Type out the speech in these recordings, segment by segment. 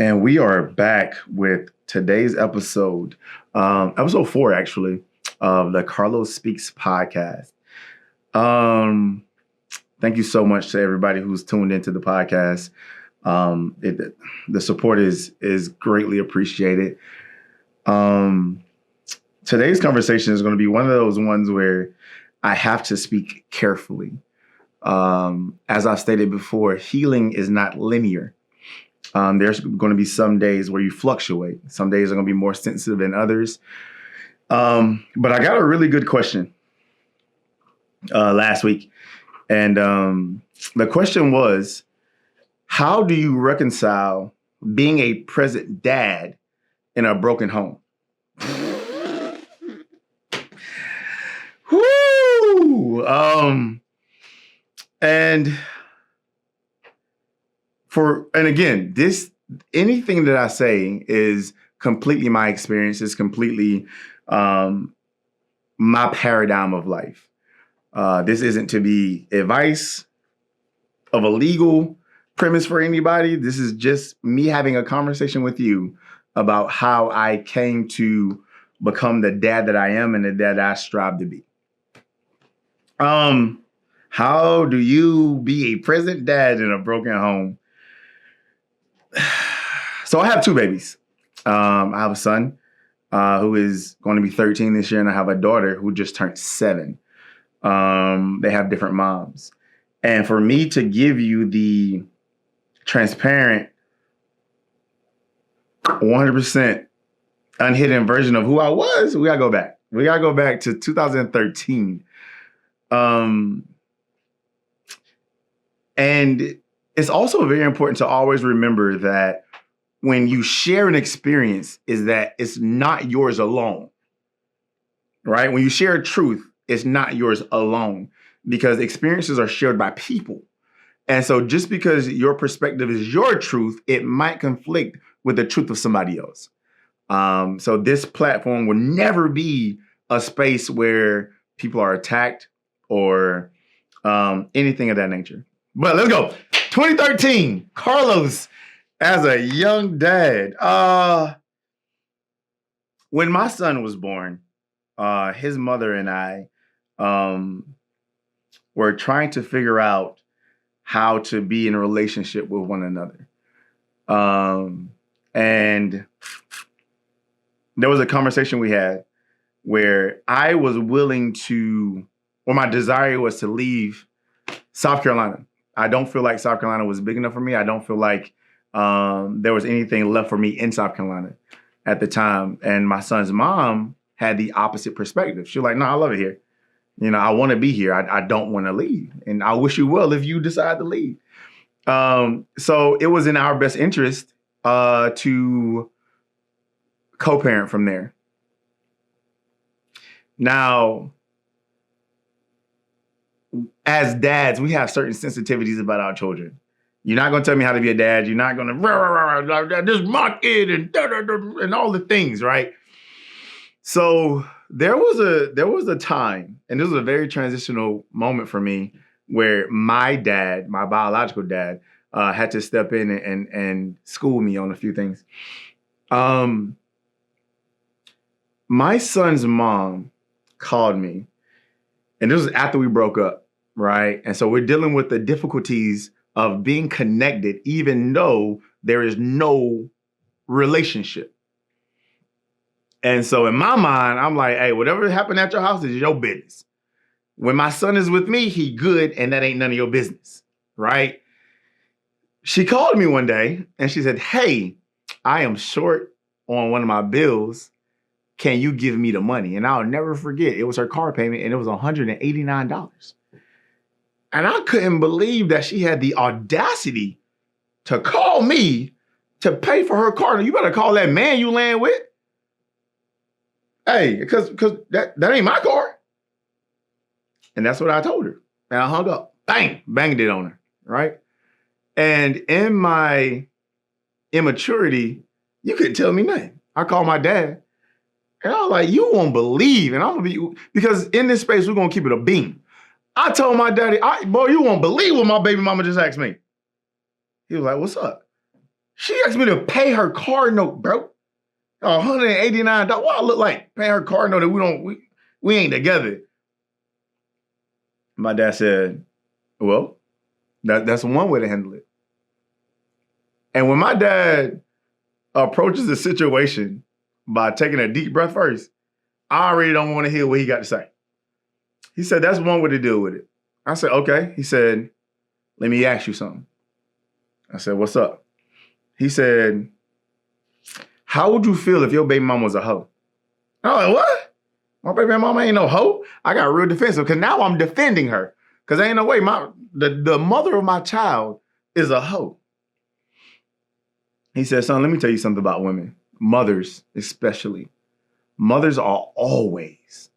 And we are back with today's episode, episode 4, actually, of the Carlos Speaks podcast. Thank you so much to everybody who's tuned into the podcast. The support is greatly appreciated. Today's conversation is going to be one of those ones where I have to speak carefully. As I've stated before, healing is not linear. There's going to be some days where you fluctuate. Some days are going to be more sensitive than others. But I got a really good question last week. And the question was, how do you reconcile being a present dad in a broken home? Woo! And again, anything that I say is completely my experience, is completely my paradigm of life. This isn't to be advice of a legal premise for anybody. This is just me having a conversation with you about how I came to become the dad that I am and the dad I strive to be. How do you be a present dad in a broken home? So I have 2 babies. I have a son who is going to be 13 this year, and I have a daughter who just turned 7. They have different moms. And for me to give you the transparent, 100% unhidden version of who I was, we got to go back. We got to go back to 2013. And it's also very important to always remember that when you share an experience, is that it's not yours alone, right? When you share a truth, it's not yours alone, because experiences are shared by people. And so just because your perspective is your truth, it might conflict with the truth of somebody else. So this platform will never be a space where people are attacked or anything of that nature. But let's go. 2013, Carlos as a young dad. When my son was born, his mother and I were trying to figure out how to be in a relationship with one another. And there was a conversation we had where I was willing to, or my desire was to leave South Carolina. I don't feel like South Carolina was big enough for me. I don't feel like there was anything left for me in South Carolina at the time. And my son's mom had the opposite perspective. She was like, no, I love it here. You know, I want to be here. I don't want to leave. And I wish you well if you decide to leave. So it was in our best interest to co-parent from there. Now, as dads, we have certain sensitivities about our children. You're not going to tell me how to be a dad. You're not going to, this is my kid and all the things, right? So there was a time, and this was a very transitional moment for me, where my dad, my biological dad, had to step in and school me on a few things. My son's mom called me, and this was after we broke up, right? And so we're dealing with the difficulties of being connected, even though there is no relationship. And so in my mind, I'm like, hey, whatever happened at your house is your business. When my son is with me, he good, and that ain't none of your business, right? She called me one day, and she said, hey, I am short on one of my bills. Can you give me the money? And I'll never forget, it was her car payment, and it was $189. And I couldn't believe that she had the audacity to call me to pay for her car. You better call that man you laying with. Hey, because that ain't my car. And that's what I told her. And I hung up. Bang, banged it on her, right? And in my immaturity, you couldn't tell me nothing. I called my dad. And I was like, you won't believe. And I'm going to be, because in this space, we're going to keep it a beam. I told my daddy, boy, you won't believe what my baby mama just asked me. He was like, what's up? She asked me to pay her car note, bro. $189. What I look like paying her car note that we ain't together. My dad said, well, that's one way to handle it. And when my dad approaches the situation by taking a deep breath first, I already don't want to hear what he got to say. He said, that's one way to deal with it. I said, okay. He said, let me ask you something. I said, what's up? He said, how would you feel if your baby mama was a hoe? I was like, what? My baby mama ain't no hoe. I got real defensive because now I'm defending her. Because ain't no way the mother of my child is a hoe. He said, son, let me tell you something about women. Mothers, especially. Mothers are always,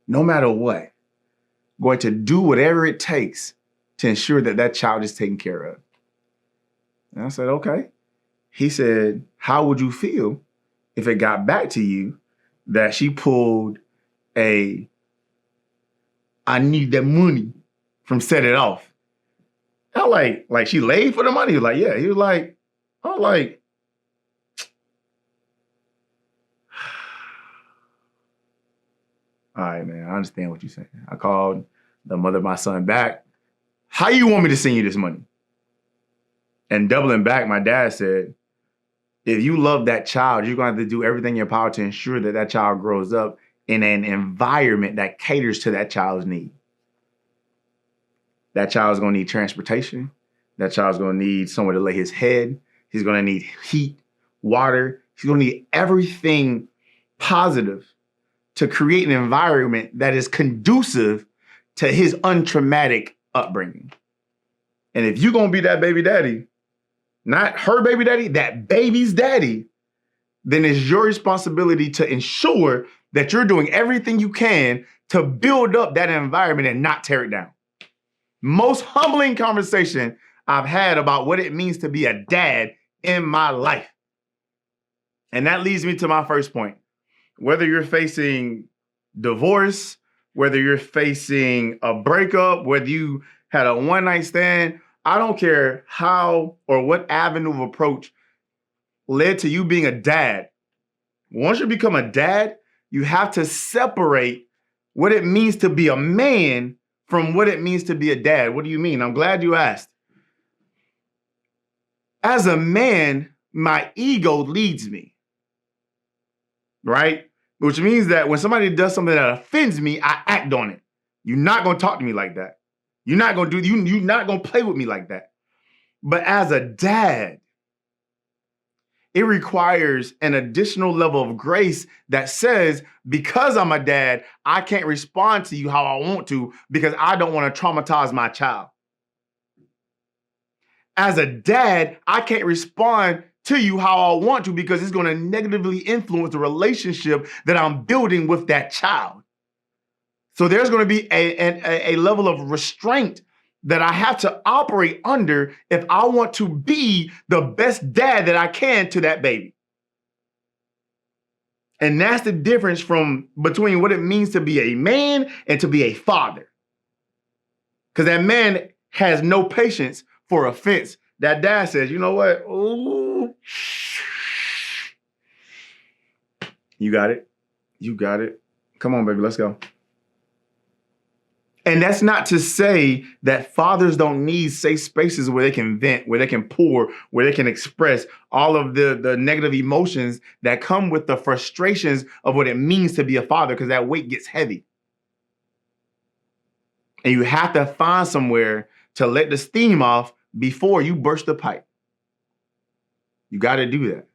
no matter what, going to do whatever it takes to ensure that child is taken care of. And I said, okay. He said, how would you feel if it got back to you that she pulled I need that money from Set It Off? I like she laid for the money. He was like, yeah. He was like, I was like, all right, man, I understand what you're saying. I called the mother of my son back. How you want me to send you this money? And doubling back, my dad said, if you love that child, you're going to have to do everything in your power to ensure that child grows up in an environment that caters to that child's need. That child's going to need transportation. That child's going to need somewhere to lay his head. He's going to need heat, water. He's going to need everything positive to create an environment that is conducive to his untraumatic upbringing. And if you're going to be that baby daddy, not her baby daddy, that baby's daddy, then it's your responsibility to ensure that you're doing everything you can to build up that environment and not tear it down. Most humbling conversation I've had about what it means to be a dad in my life. And that leads me to my first point. Whether you're facing divorce, whether you're facing a breakup, whether you had a one-night stand, I don't care how or what avenue of approach led to you being a dad. Once you become a dad, you have to separate what it means to be a man from what it means to be a dad. What do you mean? I'm glad you asked. As a man, my ego leads me, right? Which means that when somebody does something that offends me, I act on it. You're not going to talk to me like that. You're not going to play with me like that. But as a dad, it requires an additional level of grace that says, because I'm a dad, I can't respond to you how I want to because I don't want to traumatize my child. As a dad, I can't respond to you how I want to because it's going to negatively influence the relationship that I'm building with that child. So there's going to be a level of restraint that I have to operate under if I want to be the best dad that I can to that baby. And that's the difference between what it means to be a man and to be a father. Because that man has no patience for offense. That dad says, you know what? Ooh, you got it. You got it. Come on, baby, let's go. And that's not to say that fathers don't need safe spaces where they can vent, where they can pour, where they can express all of the negative emotions that come with the frustrations of what it means to be a father, because that weight gets heavy. And you have to find somewhere to let the steam off before you burst the pipe. You got to do that.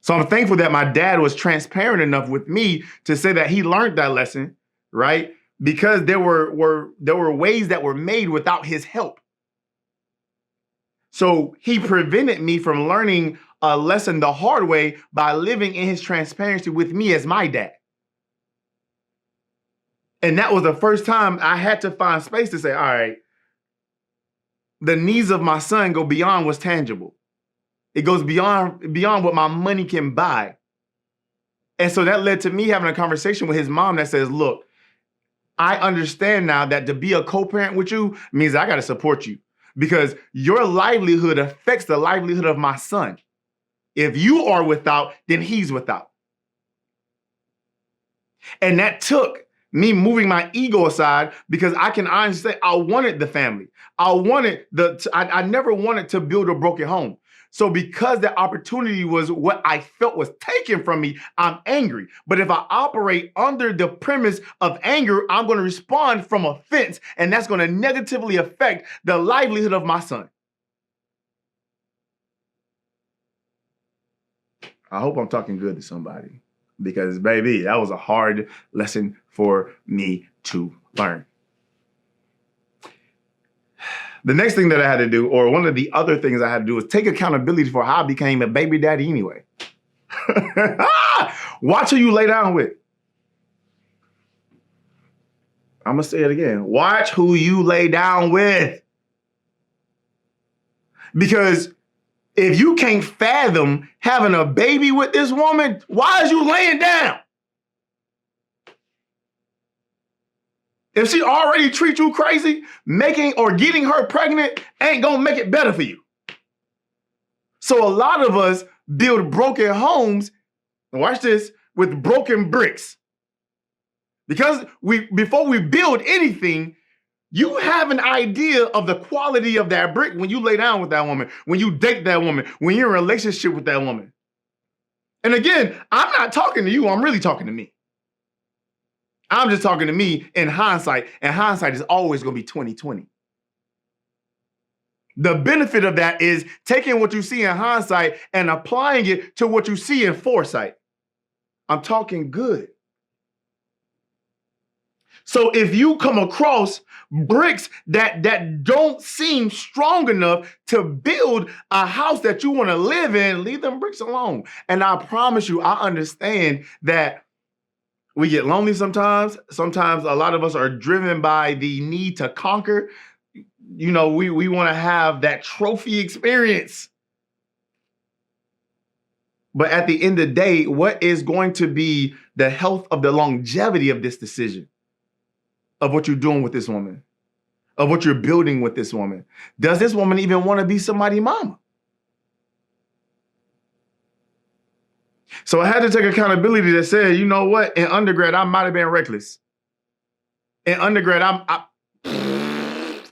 So I'm thankful that my dad was transparent enough with me to say that he learned that lesson, right? Because there were ways that were made without his help. So he prevented me from learning a lesson the hard way by living in his transparency with me as my dad. And that was the first time I had to find space to say, all right, the needs of my son go beyond what's tangible. It goes beyond what my money can buy. And so that led to me having a conversation with his mom that says, look, I understand now that to be a co-parent with you means I got to support you. because your livelihood affects the livelihood of my son. If you are without, then he's without. And that took me moving my ego aside, because I can honestly say I wanted the family. I never wanted to build a broken home. So because the opportunity was what I felt was taken from me, I'm angry. But if I operate under the premise of anger, I'm going to respond from offense, and that's going to negatively affect the livelihood of my son. I hope I'm talking good to somebody, because baby, that was a hard lesson for me to learn. The next thing that I had to do, or one of the other things I had to do, was take accountability for how I became a baby daddy anyway. Watch who you lay down with. I'm going to say it again. Watch who you lay down with. Because if you can't fathom having a baby with this woman, why is you laying down? If she already treats you crazy, making or getting her pregnant ain't gonna make it better for you. So a lot of us build broken homes, watch this, with broken bricks. Because before we build anything, you have an idea of the quality of that brick when you lay down with that woman, when you date that woman, when you're in a relationship with that woman. And again, I'm not talking to you, I'm really talking to me. I'm just talking to me in hindsight, and hindsight is always going to be 20/20. The benefit of that is taking what you see in hindsight and applying it to what you see in foresight. I'm talking good. So if you come across bricks that don't seem strong enough to build a house that you want to live in, leave them bricks alone. And I promise you, I understand that we get lonely sometimes. Sometimes a lot of us are driven by the need to conquer. You know, we want to have that trophy experience. But at the end of the day, what is going to be the health of the longevity of this decision? Of what you're doing with this woman? Of what you're building with this woman? Does this woman even want to be somebody's mama? So I had to take accountability that said, you know what? In undergrad, I might have been reckless. In undergrad,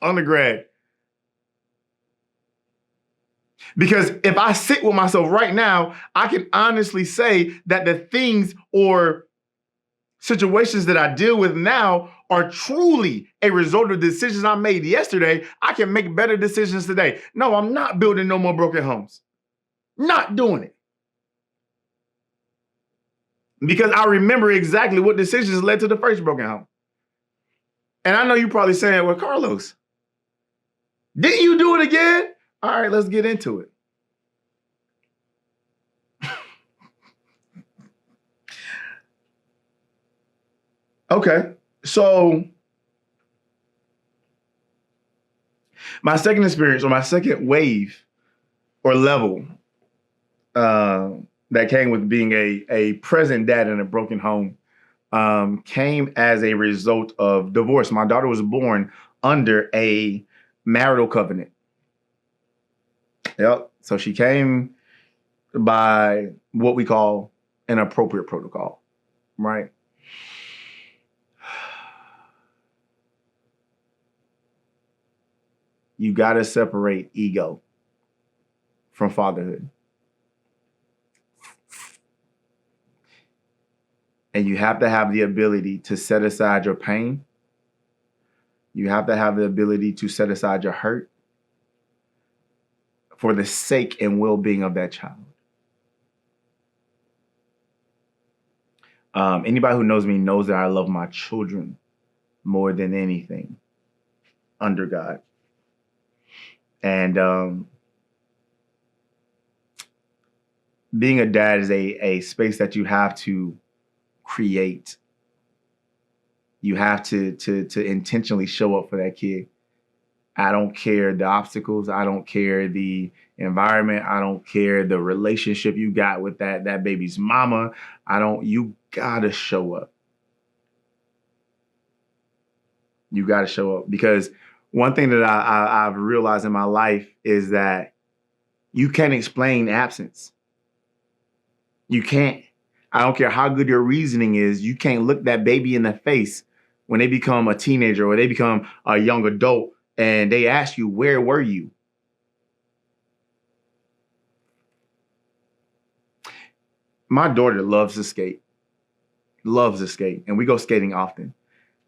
undergrad. Because if I sit with myself right now, I can honestly say that the things or situations that I deal with now are truly a result of decisions I made yesterday. I can make better decisions today. No, I'm not building no more broken homes. Not doing it. Because I remember exactly what decisions led to the first broken home. And I know you're probably saying, well, Carlos, didn't you do it again? All right, let's get into it. Okay, so my second experience, or my second wave or level that came with being a present dad in a broken home came as a result of divorce. My daughter was born under a marital covenant. Yep. So she came by what we call an appropriate protocol, right? You got to separate ego from fatherhood. And you have to have the ability to set aside your pain. You have to have the ability to set aside your hurt for the sake and well-being of that child. Anybody who knows me knows that I love my children more than anything under God. And being a dad is a space that you have to create. You have to intentionally show up for that kid. I don't care the obstacles. I don't care the environment. I don't care the relationship you got with that baby's mama. You gotta show up. You gotta show up, because One thing that I've realized in my life is that you can't explain absence. You can't. I don't care how good your reasoning is. You can't look that baby in the face when they become a teenager or they become a young adult and they ask you, where were you? My daughter loves to skate, and we go skating often.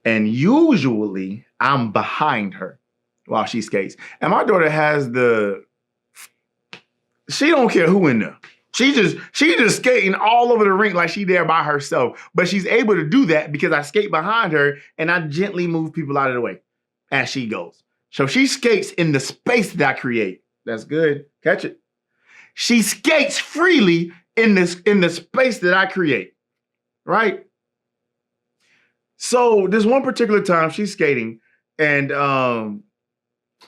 And usually I'm behind her while she skates. And my daughter has she don't care who in there. She just skating all over the rink like she there by herself. But she's able to do that because I skate behind her and I gently move people out of the way as she goes. So she skates in the space that I create. That's good. Catch it. She skates freely in the space that I create. Right? So this one particular time she's skating and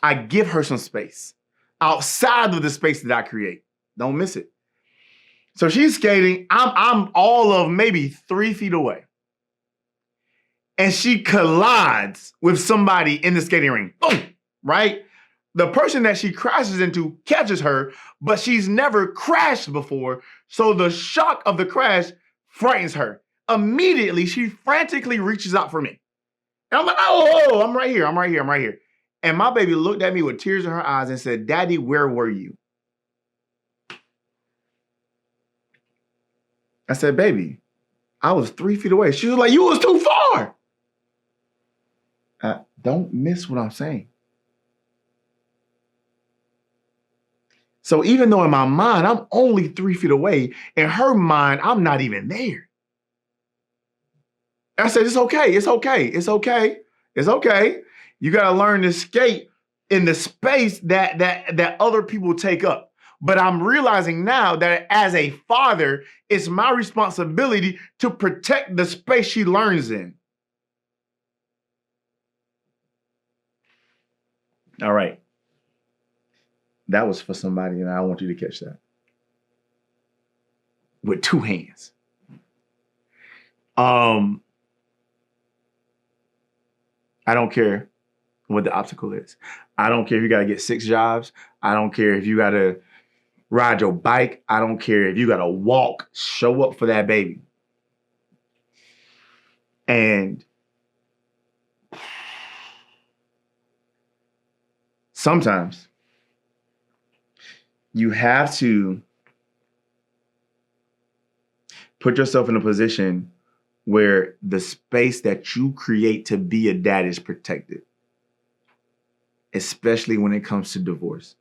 I give her some space outside of the space that I create. Don't miss it. So she's skating. I'm all of maybe 3 feet away. And she collides with somebody in the skating ring. Boom, right? The person that she crashes into catches her, but she's never crashed before. So the shock of the crash frightens her. Immediately, she frantically reaches out for me. And I'm like, oh, I'm right here. And my baby looked at me with tears in her eyes and said, Daddy, where were you? I said, baby, I was 3 feet away. She was like, you was too far. Don't miss what I'm saying. So even though in my mind, I'm only 3 feet away, in her mind, I'm not even there. I said, it's okay. You got to learn to skate in the space that other people take up. But I'm realizing now that as a father, it's my responsibility to protect the space she learns in. All right. That was for somebody, and I want you to catch that. With 2 hands. I don't care what the obstacle is. I don't care if you got to get 6 jobs. I don't care if you got to ride your bike. I don't care if you got to walk. Show up for that baby. And sometimes you have to put yourself in a position where the space that you create to be a dad is protected, especially when it comes to divorce.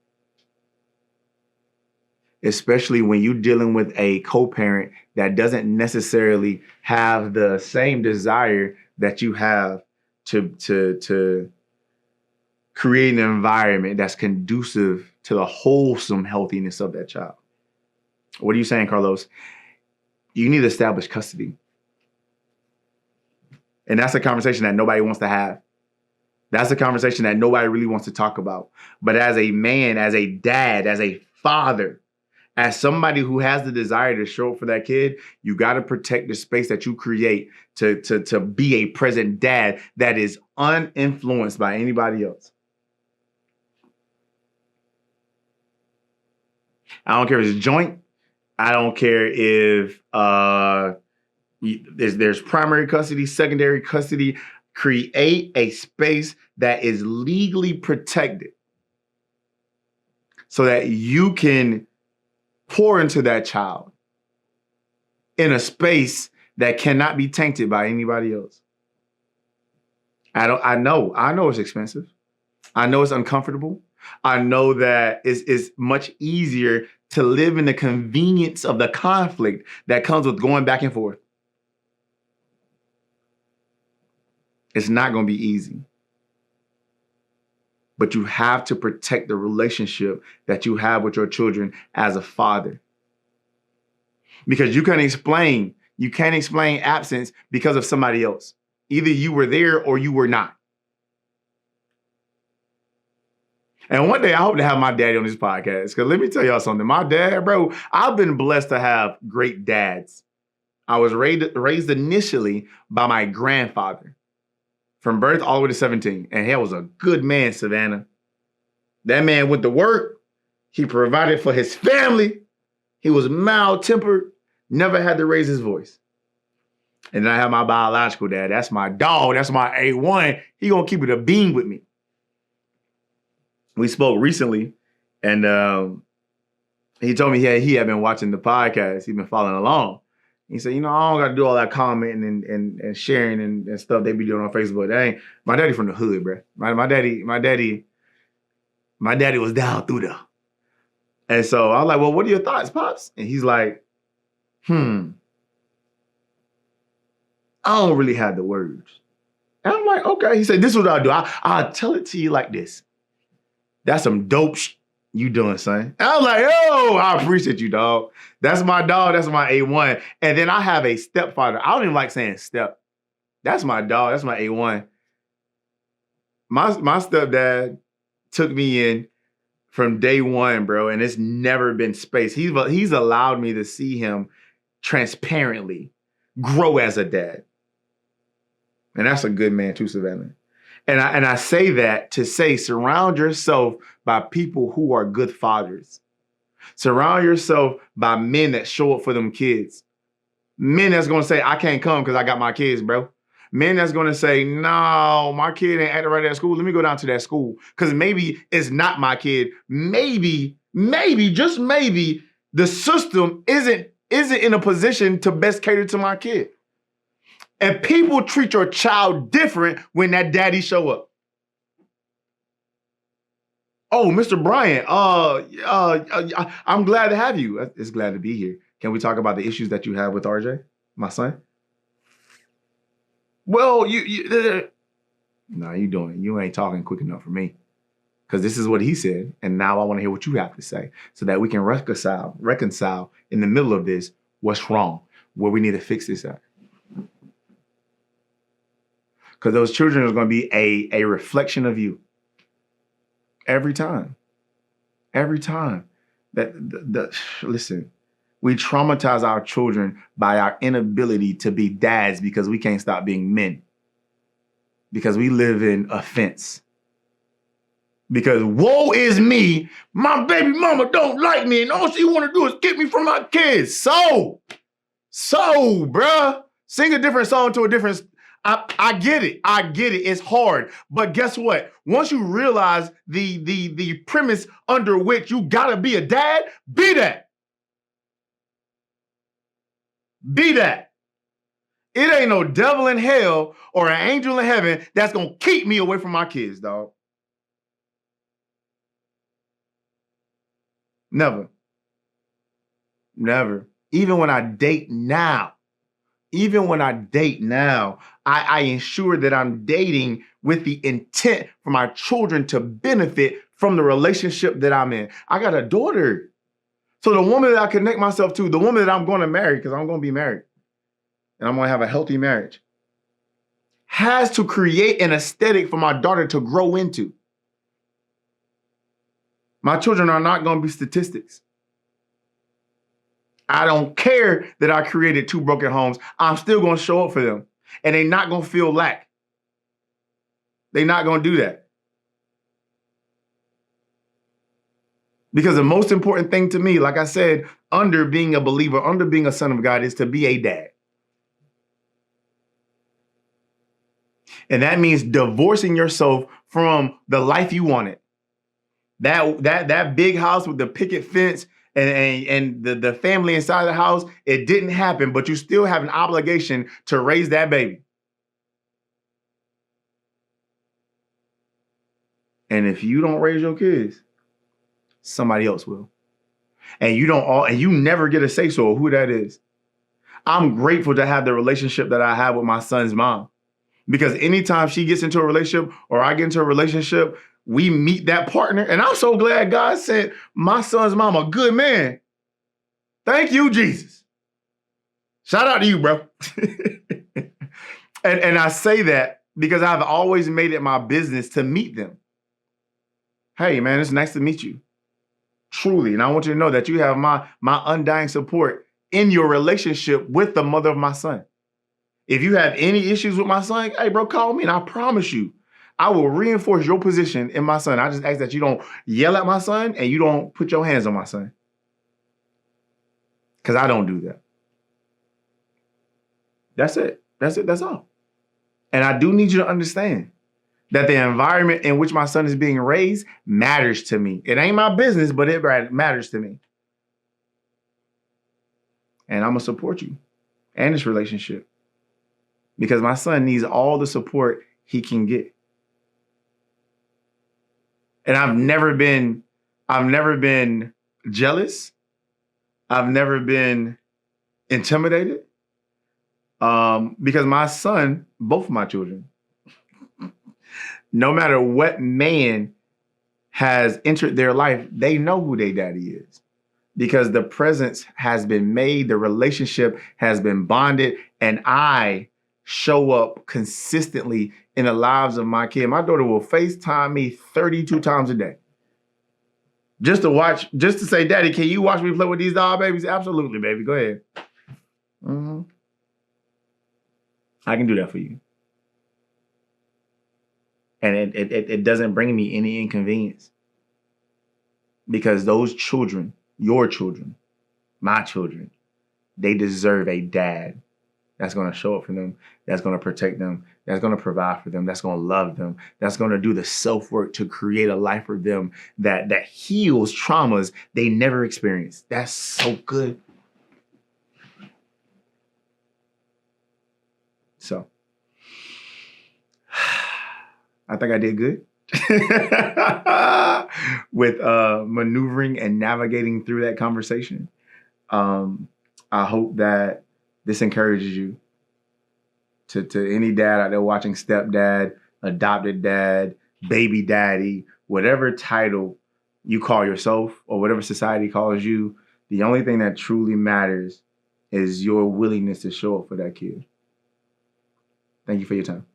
Especially when you're dealing with a co-parent that doesn't necessarily have the same desire that you have to create an environment that's conducive to the wholesome healthiness of that child. What are you saying, Carlos? You need to establish custody. And that's a conversation that nobody wants to have. That's a conversation that nobody really wants to talk about. But as a man, as a dad, as a father, as somebody who has the desire to show up for that kid, you got to protect the space that you create to be a present dad that is uninfluenced by anybody else. I don't care if it's joint. I don't care if there's primary custody, secondary custody. Create a space that is legally protected so that you can pour into that child in a space that cannot be tainted by anybody else. I know it's expensive. I know it's uncomfortable. I know that it's much easier to live in the convenience of the conflict that comes with going back and forth. It's not going to be easy. But you have to protect the relationship that you have with your children as a father. Because you can't explain absence because of somebody else. Either you were there or you were not. And one day I hope to have my daddy on this podcast. Because let me tell y'all something. My dad, bro, I've been blessed to have great dads. I was raised initially by my grandfather. from birth all the way to 17. And he was a good man, Savannah. That man went to work. He provided for his family. He was mild-tempered, never had to raise his voice. And then I have my biological dad. That's my dog. That's my A1. He gonna keep it a beam with me. We spoke recently, and he told me he had been watching the podcast. He'd been following along. He said, I don't got to do all that commenting and sharing and stuff they be doing on Facebook. That ain't my daddy from the hood, bro. My daddy was down through there. And so I was like, well, what are your thoughts, Pops? And he's like, I don't really have the words. And I'm like, okay. He said, this is what I'll do. I'll tell it to you like this. That's some dope you doing, son. And I'm like, oh, I appreciate you, dog. That's my dog. That's my A1. And then I have a stepfather. I don't even like saying step. That's my dog. That's my A1. My stepdad took me in from day one, bro, and it's never been space. He's allowed me to see him transparently grow as a dad. And that's a good man too, Savannah. And I say that to say, surround yourself by people who are good fathers. Surround yourself by men that show up for them kids. Men that's going to say, I can't come because I got my kids, bro. Men that's going to say, no, my kid ain't acting right at school. Let me go down to that school because maybe it's not my kid. Maybe, just maybe the system isn't in a position to best cater to my kid. And people treat your child different when that daddy show up. Oh, Mr. Bryant, I'm glad to have you. It's glad to be here. Can we talk about the issues that you have with RJ, my son? Well, no, you ain't talking quick enough for me. Because this is what he said, and now I want to hear what you have to say so that we can reconcile in the middle of this what's wrong, where we need to fix this at. Because those children are going to be a reflection of you. Every time. Listen, we traumatize our children by our inability to be dads because we can't stop being men. Because we live in offense. Because woe is me, my baby mama don't like me, and all she want to do is get me from my kids. So, bruh, sing a different song to a different. I get it. It's hard. But guess what? Once you realize the premise under which you gotta be a dad, be that. Be that. It ain't no devil in hell or an angel in heaven that's gonna keep me away from my kids, dog. Never. Even when I date now, I ensure that I'm dating with the intent for my children to benefit from the relationship that I'm in. I got a daughter. So the woman that I connect myself to, the woman that I'm going to marry, because I'm going to be married, and I'm going to have a healthy marriage, has to create an aesthetic for my daughter to grow into. My children are not going to be statistics. I don't care that I created 2 broken homes. I'm still going to show up for them. And they're not going to feel lack. They're not going to do that. Because the most important thing to me, like I said, under being a believer, under being a son of God, is to be a dad. And that means divorcing yourself from the life you wanted. That big house with the picket fence and the family inside the house, it didn't happen, but you still have an obligation to raise that baby. And if you don't raise your kids, somebody else will. And you never get a say-so of who that is. I'm grateful to have the relationship that I have with my son's mom. Because anytime she gets into a relationship or I get into a relationship, we meet that partner. And I'm so glad God sent my son's mom a good man. Thank you, Jesus. Shout out to you, bro. and I say that because I've always made it my business to meet them. Hey, man, it's nice to meet you. Truly. And I want you to know that you have my undying support in your relationship with the mother of my son. If you have any issues with my son, hey, bro, call me, and I promise you, I will reinforce your position in my son. I just ask that you don't yell at my son and you don't put your hands on my son. Because I don't do that. That's it. That's it. That's all. And I do need you to understand that the environment in which my son is being raised matters to me. It ain't my business, but it matters to me. And I'm going to support you and this relationship because my son needs all the support he can get. And I've never been jealous. I've never been intimidated. Because my son, both of my children, no matter what man has entered their life, they know who their daddy is because the presence has been made, the relationship has been bonded, and I show up consistently in the lives of my kid. My daughter will FaceTime me 32 times a day. Just to say, Daddy, can you watch me play with these doll babies? Absolutely, baby. Go ahead. Mm-hmm. I can do that for you. And it doesn't bring me any inconvenience. Because those children, your children, my children, they deserve a dad that's going to show up for them, that's going to protect them, that's going to provide for them, that's going to love them, that's going to do the self-work to create a life for them that heals traumas they never experienced. That's so good. So, I think I did good with maneuvering and navigating through that conversation. I hope that this encourages you to any dad out there watching, stepdad, adopted dad, baby daddy, whatever title you call yourself or whatever society calls you. The only thing that truly matters is your willingness to show up for that kid. Thank you for your time.